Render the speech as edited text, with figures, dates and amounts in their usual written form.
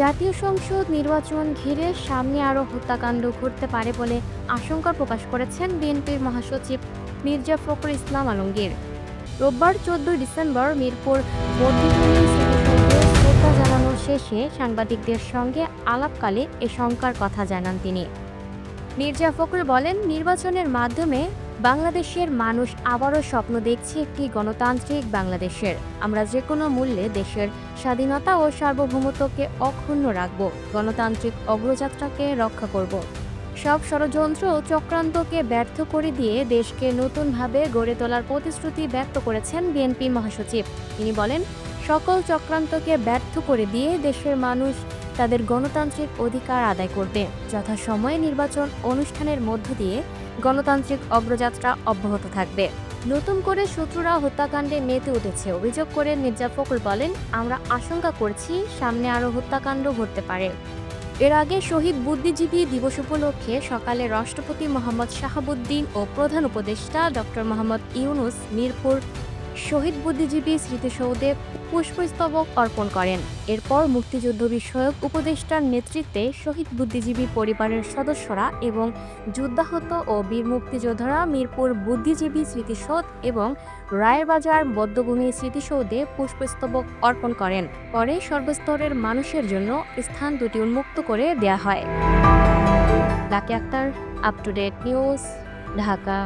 জাতীয় সংসদ নির্বাচন ঘিরে সামনে আরও হত্যাকাণ্ড ঘটতে পারে বলে আশঙ্কা প্রকাশ করেছেন বিএনপির মহাসচিব মির্জা ফখরুল ইসলাম আলমগীর। রোববার 14 ডিসেম্বর মিরপুর বর্ধিটুলি স্মৃতিসৌধে শ্রদ্ধা জানানো শেষে সাংবাদিকদের সঙ্গে আলাপকালে এ শঙ্কার কথা জানান তিনি। মির্জা ফখরুল বলেন, নির্বাচনের মাধ্যমে বাংলাদেশের মানুষ আবারও স্বপ্ন দেখছে একটি গণতান্ত্রিক বাংলাদেশের। আমরা যে কোনো মূল্যে দেশের স্বাধীনতা ও সার্বভৌমত্বকে অক্ষুণ্ণ রাখব, গণতান্ত্রিক অগ্রযাত্রাকে রক্ষা করব। সব ষড়যন্ত্র ও চক্রান্তকে ব্যর্থ করে দিয়ে দেশকে নতুনভাবে গড়ে তোলার প্রতিশ্রুতি ব্যক্ত করেছেন বিএনপি মহাসচিব। তিনি বলেন, সকল চক্রান্তকে ব্যর্থ করে দিয়ে দেশের মানুষ তাদের গণতান্ত্রিক অধিকার আদায় করবে। যথাসময়ে নির্বাচন অনুষ্ঠানের মধ্য দিয়ে গণতান্ত্রিক অগ্রযাত্রা অব্যাহত থাকবে। নতুন করে শত্রুরা হত্যাকাণ্ডে মেতে উঠেছে অভিযোগ করে মির্জা ফখরুল বলেন, আমরা আশঙ্কা করছি সামনে আরও হত্যাকাণ্ড ঘটতে পারে। এর আগে শহীদ বুদ্ধিজীবী দিবস উপলক্ষে সকালে রাষ্ট্রপতি মোহাম্মদ শাহাবুদ্দিন ও প্রধান উপদেষ্টা ডক্টর মোহাম্মদ ইউনূস মিরপুর শহীদ বুদ্ধিজীবী স্মৃতিসৌধে পুষ্পস্তবক অর্পণ করেন। এরপর মুক্তিযুদ্ধ বিষয়ক উপদেষ্টার নেতৃত্বে শহীদ বুদ্ধিজীবী পরিবারের সদস্যরা এবং যুদ্ধাহত ও বীর মুক্তিযোদ্ধারা মিরপুর বুদ্ধিজীবী স্মৃতিসৌধ এবং রায়েরবাজার বধ্যভূমি স্মৃতিসৌধে পুষ্পস্তবক অর্পণ করেন। পরে সর্বস্তরের মানুষের জন্য স্থান দুটি উন্মুক্ত করে দেয়া হয়। Lucky Akter, up to date news, Dhaka.